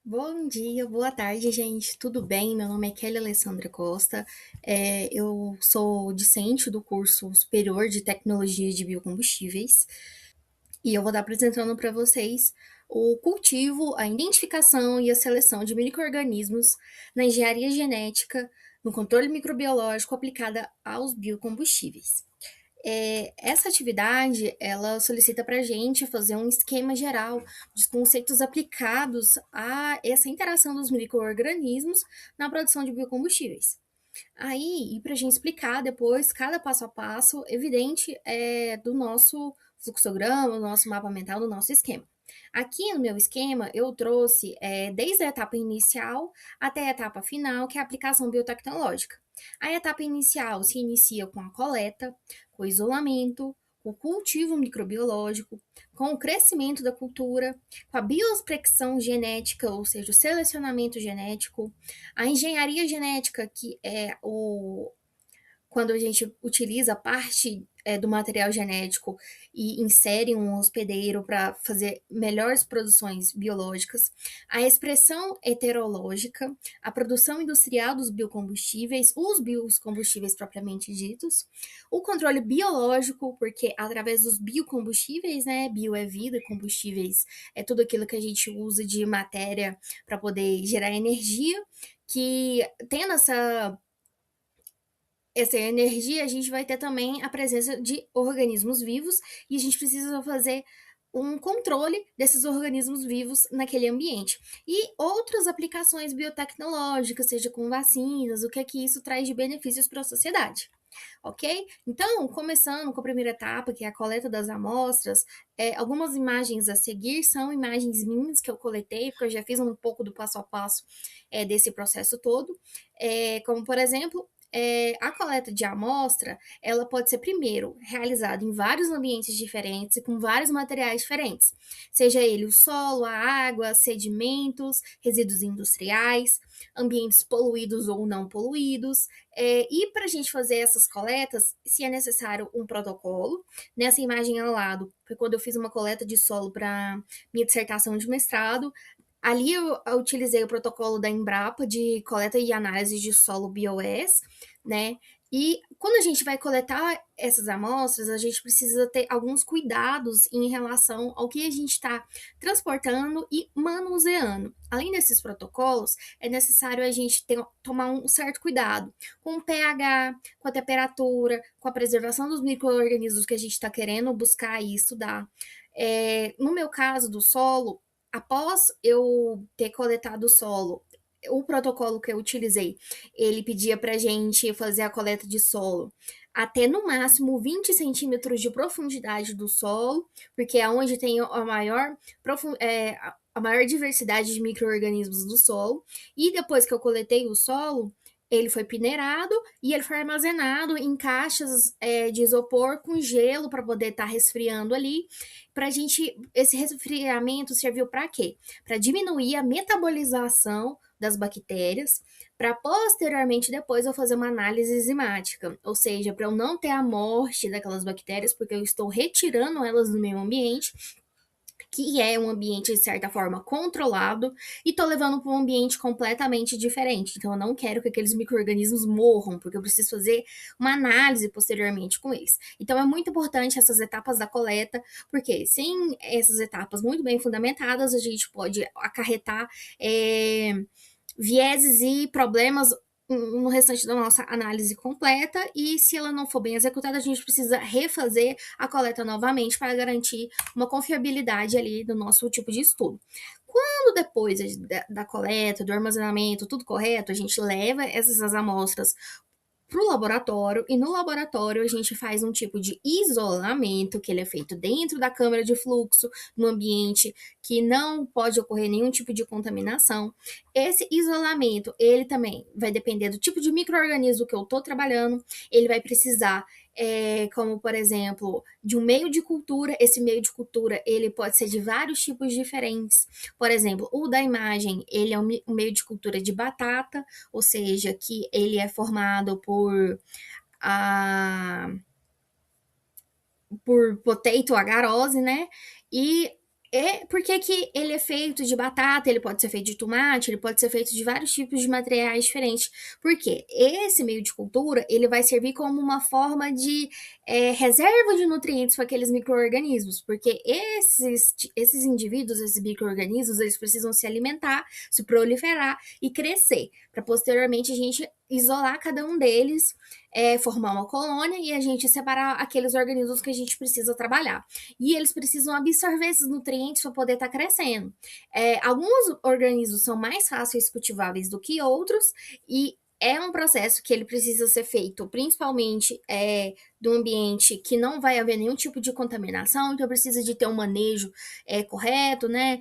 Bom dia, boa tarde, gente. Tudo bem? Meu nome é Kelly Alessandra Costa. Eu sou discente do curso superior de Tecnologia de Biocombustíveis e eu vou estar apresentando para vocês o cultivo, a identificação e a seleção de micro-organismos na engenharia genética, no controle microbiológico aplicada aos biocombustíveis. Essa atividade, ela solicita para a gente fazer um esquema geral dos conceitos aplicados a essa interação dos micro-organismos na produção de biocombustíveis. Aí, e para a gente explicar depois cada passo a passo evidente do nosso fluxograma, do nosso mapa mental, do nosso esquema. Aqui no meu esquema, eu trouxe desde a etapa inicial até a etapa final, que é a aplicação biotecnológica. A etapa inicial se inicia com a coleta, com o isolamento, com o cultivo microbiológico, com o crescimento da cultura, com a bioexpressão genética, ou seja, o selecionamento genético, a engenharia genética, que é quando a gente utiliza parte do material genético e insere um hospedeiro para fazer melhores produções biológicas, a expressão heterológica, a produção industrial dos biocombustíveis, os biocombustíveis propriamente ditos, o controle biológico, porque através dos biocombustíveis, né, bio é vida, combustíveis é tudo aquilo que a gente usa de matéria para poder gerar energia, que tendo essa energia, a gente vai ter também a presença de organismos vivos e a gente precisa fazer um controle desses organismos vivos naquele ambiente. E outras aplicações biotecnológicas, seja com vacinas, o que é que isso traz de benefícios para a sociedade. Ok? Então, começando com a primeira etapa, que é a coleta das amostras, algumas imagens a seguir são imagens minhas que eu coletei, porque eu já fiz um pouco do passo a passo desse processo todo. Como, por exemplo, a coleta de amostra, ela pode ser primeiro realizada em vários ambientes diferentes e com vários materiais diferentes, seja ele o solo, a água, sedimentos, resíduos industriais, ambientes poluídos ou não poluídos. E para a gente fazer essas coletas, se é necessário um protocolo, nessa imagem ao lado, foi quando eu fiz uma coleta de solo para minha dissertação de mestrado. Ali eu utilizei o protocolo da Embrapa de coleta e análise de solo BioS, né? E quando a gente vai coletar essas amostras, a gente precisa ter alguns cuidados em relação ao que a gente está transportando e manuseando. Além desses protocolos, é necessário a gente tomar um certo cuidado com o pH, com a temperatura, com a preservação dos micro-organismos que a gente está querendo buscar e estudar. No meu caso do solo, após eu ter coletado o solo, o protocolo que eu utilizei, ele pedia para a gente fazer a coleta de solo até no máximo 20 centímetros de profundidade do solo, porque é onde tem a maior diversidade de micro-organismos do solo. E depois que eu coletei o solo, ele foi peneirado e ele foi armazenado em caixas de isopor com gelo para poder estar resfriando ali. Para a gente, esse resfriamento serviu para quê? Para diminuir a metabolização das bactérias, para posteriormente depois eu fazer uma análise enzimática, ou seja, para eu não ter a morte daquelas bactérias, porque eu estou retirando elas do meio ambiente, que é um ambiente de certa forma controlado, e tô levando para um ambiente completamente diferente. Então eu não quero que aqueles micro-organismos morram, porque eu preciso fazer uma análise posteriormente com eles. Então é muito importante essas etapas da coleta, porque sem essas etapas muito bem fundamentadas, a gente pode acarretar vieses e problemas no restante da nossa análise completa, e se ela não for bem executada, a gente precisa refazer a coleta novamente para garantir uma confiabilidade ali do nosso tipo de estudo. Quando depois da coleta, do armazenamento, tudo correto, a gente leva essas amostras para o laboratório, e no laboratório a gente faz um tipo de isolamento, que ele é feito dentro da câmara de fluxo, no ambiente que não pode ocorrer nenhum tipo de contaminação. Esse isolamento, ele também vai depender do tipo de micro-organismo que eu estou trabalhando, ele vai precisar, como por exemplo, de um meio de cultura. Esse meio de cultura, ele pode ser de vários tipos diferentes. Por exemplo, o da imagem, ele é um meio de cultura de batata, ou seja, que ele é formado a, por potato agarose, né? E Por que que ele é feito de batata, ele pode ser feito de tomate, ele pode ser feito de vários tipos de materiais diferentes. Porque esse meio de cultura, ele vai servir como uma forma de reserva de nutrientes para aqueles micro-organismos. Porque esses indivíduos, esses micro-organismos, eles precisam se alimentar, se proliferar e crescer. Para posteriormente a gente isolar cada um deles, formar uma colônia e a gente separar aqueles organismos que a gente precisa trabalhar. E eles precisam absorver esses nutrientes para poder estar crescendo. Alguns organismos são mais fáceis cultiváveis do que outros, e é um processo que ele precisa ser feito, principalmente do ambiente que não vai haver nenhum tipo de contaminação, então precisa de ter um manejo correto, né?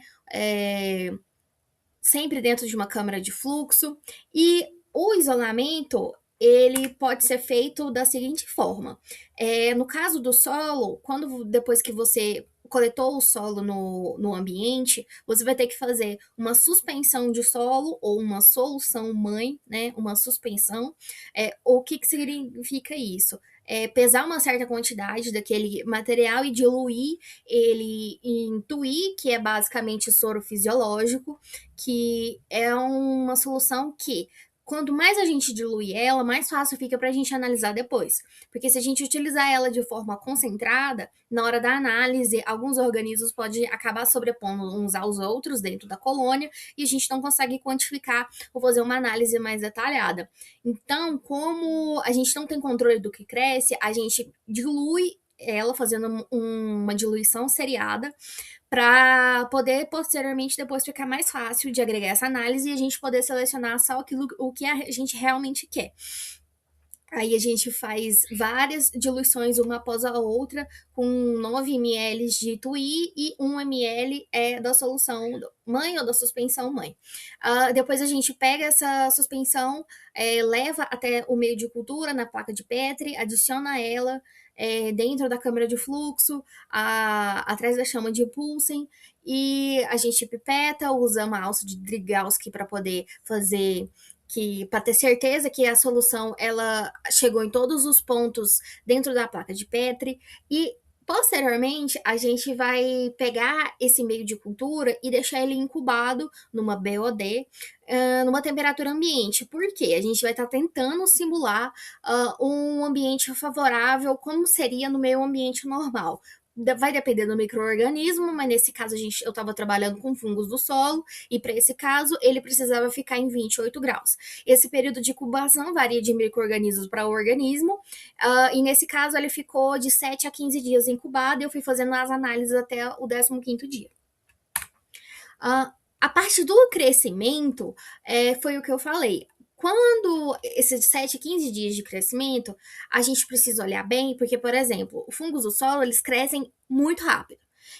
Sempre dentro de uma câmara de fluxo. E o isolamento, ele pode ser feito da seguinte forma. No caso do solo, depois que você coletou o solo no ambiente, você vai ter que fazer uma suspensão de solo ou uma solução mãe, né? Uma suspensão. O que significa isso? Pesar uma certa quantidade daquele material e diluir ele em TUI, que é basicamente soro fisiológico, que é uma solução que, quanto mais a gente dilui ela, mais fácil fica para a gente analisar depois. Porque se a gente utilizar ela de forma concentrada, na hora da análise, alguns organismos podem acabar sobrepondo uns aos outros dentro da colônia e a gente não consegue quantificar ou fazer uma análise mais detalhada. Então, como a gente não tem controle do que cresce, a gente dilui ela fazendo uma diluição seriada para poder posteriormente depois ficar mais fácil de agregar essa análise e a gente poder selecionar só o que a gente realmente quer. Aí a gente faz várias diluições uma após a outra, com 9 ml de TUI e 1 ml da solução mãe ou da suspensão mãe. Depois a gente pega essa suspensão, leva até o meio de cultura na placa de Petri, adiciona ela dentro da câmara de fluxo, atrás da chama de Poulsen, e a gente pipeta, usa uma alça de Drygalski para poder fazer para ter certeza que a solução ela chegou em todos os pontos dentro da placa de Petri, e posteriormente a gente vai pegar esse meio de cultura e deixar ele incubado numa BOD, numa temperatura ambiente. Por quê? A gente vai estar tentando simular um ambiente favorável como seria no meio ambiente normal. Vai depender do micro-organismo, mas nesse caso eu estava trabalhando com fungos do solo, e para esse caso ele precisava ficar em 28 graus. Esse período de incubação varia de micro-organismos para organismo, e nesse caso ele ficou de 7 a 15 dias incubado, e eu fui fazendo as análises até o 15º dia. A parte do crescimento foi o que eu falei. Quando esses 7, 15 dias de crescimento, a gente precisa olhar bem, porque, por exemplo, os fungos do solo, eles crescem muito rápido.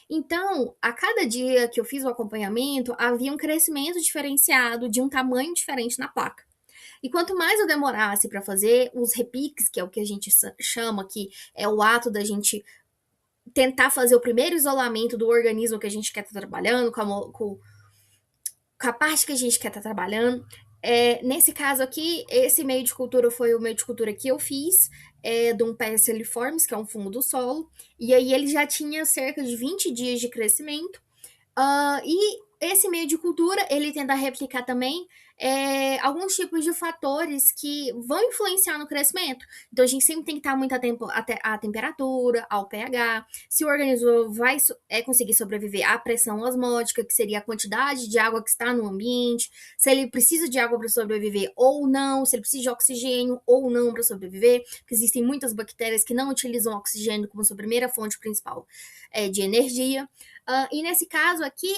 Então, a cada dia que eu fiz o acompanhamento, havia um crescimento diferenciado, de um tamanho diferente na placa. E quanto mais eu demorasse para fazer os repiques, que é o que a gente chama, que é o ato da gente tentar fazer o primeiro isolamento do organismo que a gente quer estar trabalhando, com a parte que a gente quer estar trabalhando. Nesse caso aqui, esse meio de cultura foi o meio de cultura que eu fiz, de um Passeriformes, que é um fungo do solo, e aí ele já tinha cerca de 20 dias de crescimento. E esse meio de cultura, ele tenta replicar também alguns tipos de fatores que vão influenciar no crescimento. Então, a gente sempre tem que estar muito atento à temperatura, ao pH, se o organismo vai conseguir sobreviver à pressão osmótica, que seria a quantidade de água que está no ambiente, se ele precisa de água para sobreviver ou não, se ele precisa de oxigênio ou não para sobreviver, porque existem muitas bactérias que não utilizam oxigênio como sua primeira fonte principal de energia. E nesse caso aqui,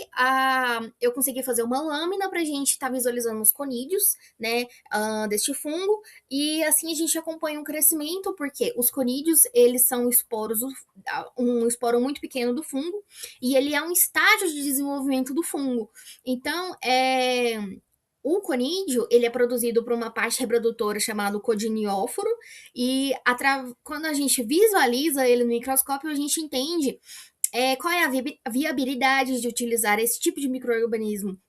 eu consegui fazer uma lâmina para a gente estar visualizando os conídeos, né, deste fungo, e assim a gente acompanha o crescimento, porque os conídeos, eles são esporos, um esporo muito pequeno do fungo, e ele é um estágio de desenvolvimento do fungo. Então, o conídeo, ele é produzido por uma parte reprodutora chamada codinióforo, e quando a gente visualiza ele no microscópio, a gente entende qual é a viabilidade de utilizar esse tipo de micro-organismo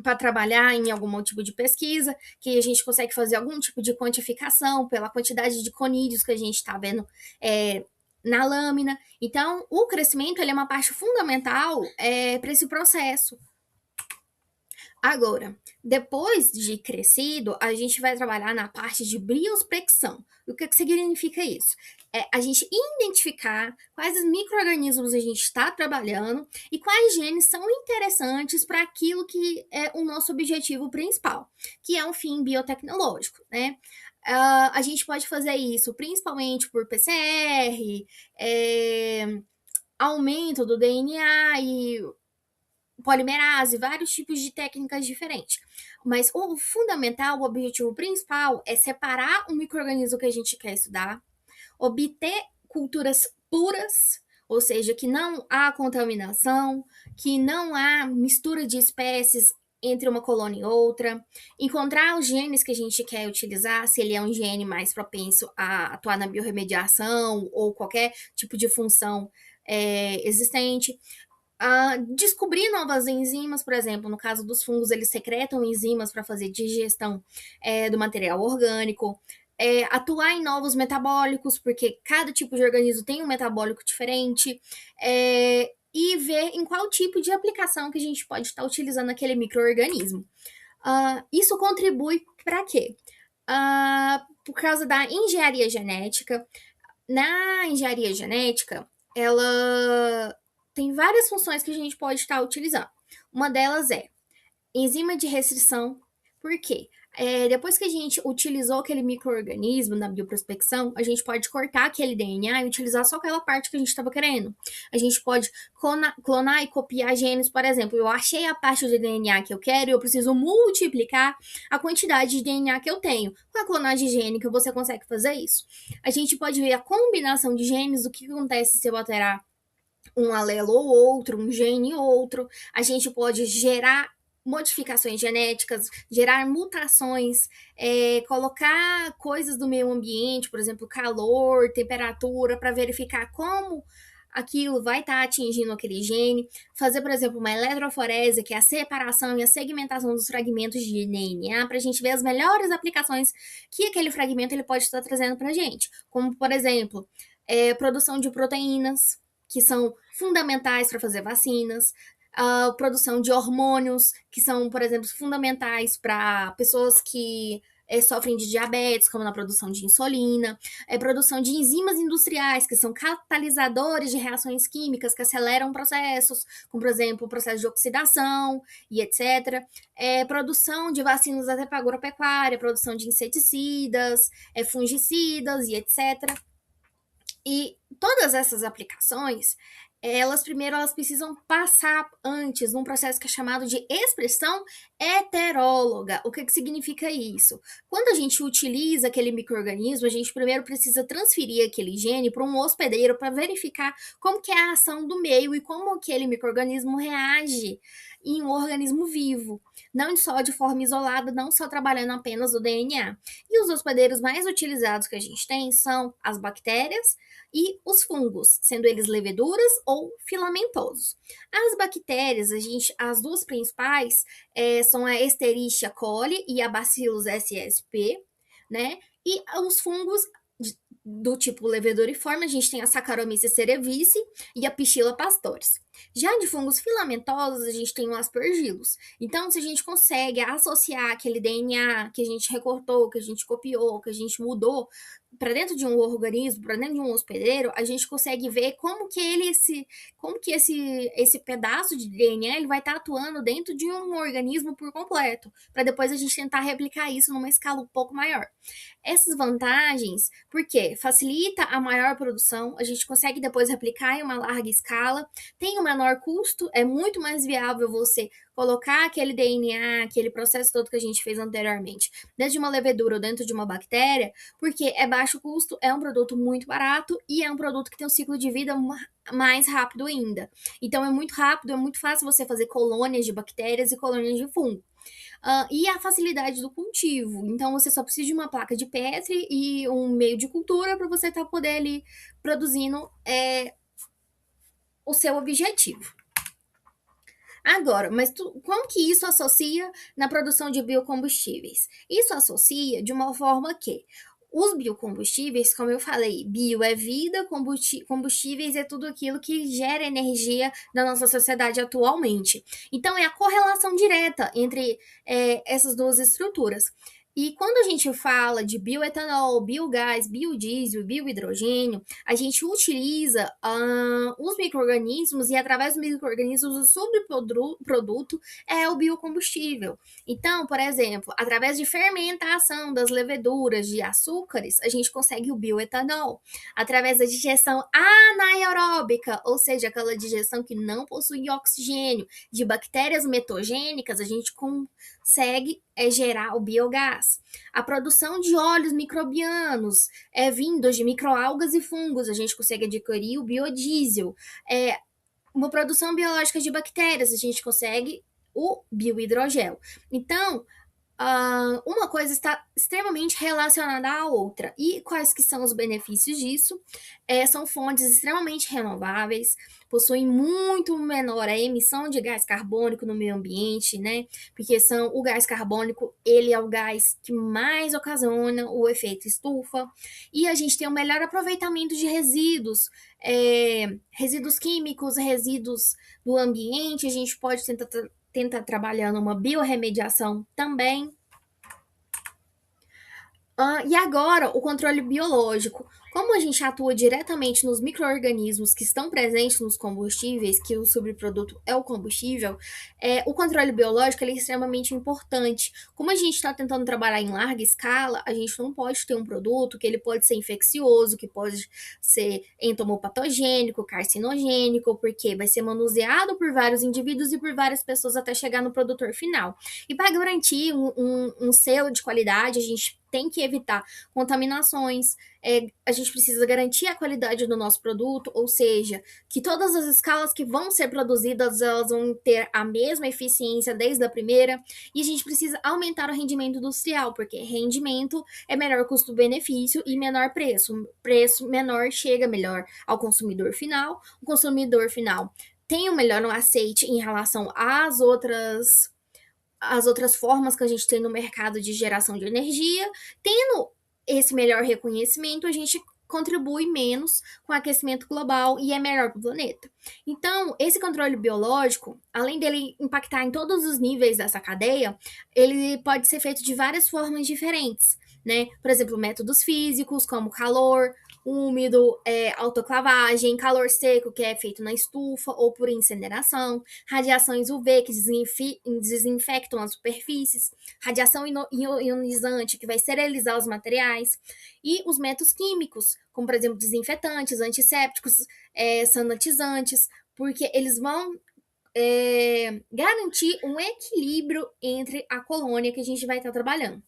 para trabalhar em algum tipo de pesquisa, que a gente consegue fazer algum tipo de quantificação pela quantidade de conídeos que a gente está vendo na lâmina. Então, o crescimento ele é uma parte fundamental para esse processo. Agora, depois de crescido, a gente vai trabalhar na parte de biospecção. O que significa isso? É a gente identificar quais micro-organismos a gente está trabalhando e quais genes são interessantes para aquilo que é o nosso objetivo principal, que é um fim biotecnológico, né? A gente pode fazer isso principalmente por PCR, aumento do DNA e polimerase, vários tipos de técnicas diferentes. Mas o fundamental, o objetivo principal é separar o micro-organismo que a gente quer estudar, obter culturas puras, ou seja, que não há contaminação, que não há mistura de espécies entre uma colônia e outra, encontrar os genes que a gente quer utilizar, se ele é um gene mais propenso a atuar na biorremediação ou qualquer tipo de função existente. Descobrir novas enzimas, por exemplo, no caso dos fungos, eles secretam enzimas para fazer digestão do material orgânico, atuar em novos metabólicos, porque cada tipo de organismo tem um metabólico diferente, e ver em qual tipo de aplicação que a gente pode estar utilizando aquele micro-organismo. Isso contribui para quê? Por causa da engenharia genética. Na engenharia genética, ela tem várias funções que a gente pode estar utilizando. Uma delas é enzima de restrição. Por quê? Depois que a gente utilizou aquele micro-organismo na bioprospecção, a gente pode cortar aquele DNA e utilizar só aquela parte que a gente estava querendo. A gente pode clonar e copiar genes, por exemplo. Eu achei a parte do DNA que eu quero e eu preciso multiplicar a quantidade de DNA que eu tenho. Com a clonagem gênica, você consegue fazer isso. A gente pode ver a combinação de genes, o que acontece se eu alterar um alelo ou outro, um gene ou outro. A gente pode gerar modificações genéticas, gerar mutações, colocar coisas do meio ambiente, por exemplo, calor, temperatura, para verificar como aquilo vai estar atingindo aquele gene, fazer, por exemplo, uma eletroforese, que é a separação e a segmentação dos fragmentos de DNA, para a gente ver as melhores aplicações que aquele fragmento ele pode estar trazendo para a gente, como, por exemplo, produção de proteínas, que são fundamentais para fazer vacinas, a produção de hormônios, que são, por exemplo, fundamentais para pessoas que sofrem de diabetes, como na produção de insulina, produção de enzimas industriais, que são catalisadores de reações químicas que aceleram processos, como, por exemplo, o processo de oxidação e etc. Produção de vacinas até para agropecuária, produção de inseticidas, fungicidas e etc. E todas essas aplicações, elas precisam passar antes num processo que é chamado de expressão heteróloga. O que significa isso? Quando a gente utiliza aquele micro-organismo, a gente primeiro precisa transferir aquele gene para um hospedeiro para verificar como que é a ação do meio e como aquele micro-organismo reage em um organismo vivo, não só de forma isolada, não só trabalhando apenas o DNA. E os hospedeiros mais utilizados que a gente tem são as bactérias e os fungos, sendo eles leveduras ou filamentosos. As bactérias, as duas principais são a Escherichia coli e a Bacillus SSP, né? E os fungos do tipo levedoriforme, a gente tem a Saccharomyces cerevisiae e a Pichila pastores. Já de fungos filamentosos, a gente tem o Aspergillus. Então, se a gente consegue associar aquele DNA que a gente recortou, que a gente copiou, que a gente mudou para dentro de um organismo, para dentro de um hospedeiro, a gente consegue ver como que esse pedaço de DNA ele vai estar atuando dentro de um organismo por completo, para depois a gente tentar replicar isso numa escala um pouco maior. Essas vantagens, porque facilita a maior produção, a gente consegue depois replicar em uma larga escala, tem um menor custo, é muito mais viável você colocar aquele DNA, aquele processo todo que a gente fez anteriormente, dentro de uma levedura ou dentro de uma bactéria, porque é baixo custo, é um produto muito barato e é um produto que tem um ciclo de vida mais rápido ainda. Então é muito rápido, é muito fácil você fazer colônias de bactérias e colônias de fungo. E a facilidade do cultivo. Então, você só precisa de uma placa de Petri e um meio de cultura para você poder ali produzindo o seu objetivo. Agora, mas como que isso associa na produção de biocombustíveis? Isso associa de uma forma que Os biocombustíveis, como eu falei, bio é vida, combustíveis é tudo aquilo que gera energia na nossa sociedade atualmente. Então, é a correlação direta entre essas duas estruturas. E quando a gente fala de bioetanol, biogás, biodiesel, biohidrogênio, a gente utiliza os micro-organismos e, através dos micro-organismos, o subproduto é o biocombustível. Então, por exemplo, através de fermentação das leveduras de açúcares, a gente consegue o bioetanol. Através da digestão anaeróbica, ou seja, aquela digestão que não possui oxigênio, de bactérias metogênicas, a gente consegue gerar o biogás. A produção de óleos microbianos vindos de microalgas e fungos, a gente consegue adquirir o biodiesel. Uma produção biológica de bactérias, a gente consegue o biohidrogel. Então, uma coisa está extremamente relacionada à outra. E quais que são os benefícios disso? São fontes extremamente renováveis, possuem muito menor a emissão de gás carbônico no meio ambiente, né? Porque o gás carbônico, ele é o gás que mais ocasiona o efeito estufa. E a gente tem um melhor aproveitamento de resíduos, resíduos químicos, resíduos do ambiente. A gente pode tentar trabalhar numa biorremediação também. E agora, o controle biológico. Como a gente atua diretamente nos micro-organismos que estão presentes nos combustíveis, que o subproduto é o combustível, o controle biológico é extremamente importante. Como a gente está tentando trabalhar em larga escala, a gente não pode ter um produto que ele pode ser infeccioso, que pode ser entomopatogênico, carcinogênico, porque vai ser manuseado por vários indivíduos e por várias pessoas até chegar no produtor final. E para garantir um selo de qualidade, a gente tem que evitar contaminações, a gente precisa garantir a qualidade do nosso produto, ou seja, que todas as escalas que vão ser produzidas, elas vão ter a mesma eficiência desde a primeira, e a gente precisa aumentar o rendimento industrial, porque rendimento é melhor custo-benefício e menor preço. Preço menor chega melhor ao consumidor final, o consumidor final tem um melhor aceite em relação às outras formas que a gente tem no mercado de geração de energia. Tendo esse melhor reconhecimento, a gente contribui menos com o aquecimento global e é melhor para o planeta. Então, esse controle biológico, além dele impactar em todos os níveis dessa cadeia, ele pode ser feito de várias formas diferentes, né? Por exemplo, métodos físicos, como calor úmido, autoclavagem, calor seco, que é feito na estufa ou por incineração, radiações UV, que desinfectam as superfícies, radiação ionizante, que vai esterilizar os materiais, e os métodos químicos, como, por exemplo, desinfetantes, antissépticos, sanitizantes, porque eles vão garantir um equilíbrio entre a colônia que a gente vai estar trabalhando.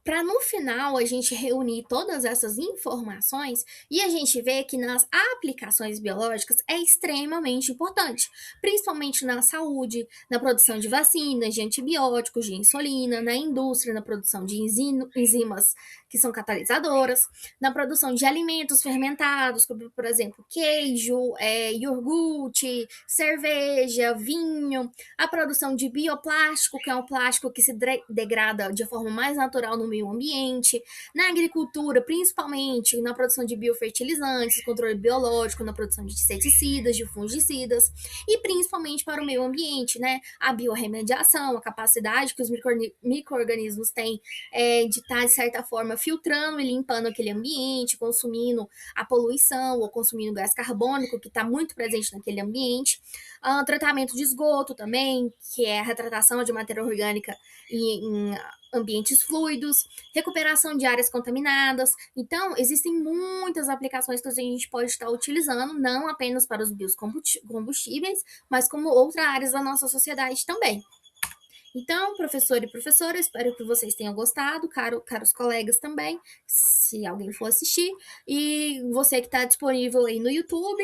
Para no final a gente reunir todas essas informações e a gente ver que nas aplicações biológicas é extremamente importante, principalmente na saúde, na produção de vacinas, de antibióticos, de insulina, na indústria, na produção de enzimas que são catalisadoras, na produção de alimentos fermentados, como, por exemplo, queijo, iogurte, cerveja, vinho, a produção de bioplástico, que é um plástico que se degrada de forma mais natural no meio ambiente, na agricultura, principalmente na produção de biofertilizantes, controle biológico, na produção de inseticidas, de fungicidas, e principalmente para o meio ambiente, né? A biorremediação, a capacidade que os micro-organismos têm de estar, de certa forma, filtrando e limpando aquele ambiente, consumindo a poluição ou consumindo gás carbônico, que está muito presente naquele ambiente. Tratamento de esgoto também, que é a retratação de matéria orgânica em ambientes fluidos, recuperação de áreas contaminadas. Então, existem muitas aplicações que a gente pode estar utilizando, não apenas para os biocombustíveis, mas como outras áreas da nossa sociedade também. Então, professor e professora, espero que vocês tenham gostado, caros colegas também, se alguém for assistir, e você que está disponível aí no YouTube,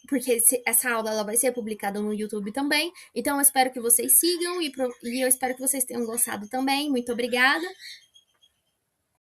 porque essa aula ela vai ser publicada no YouTube também. Então, eu espero que vocês sigam e eu espero que vocês tenham gostado também. Muito obrigada.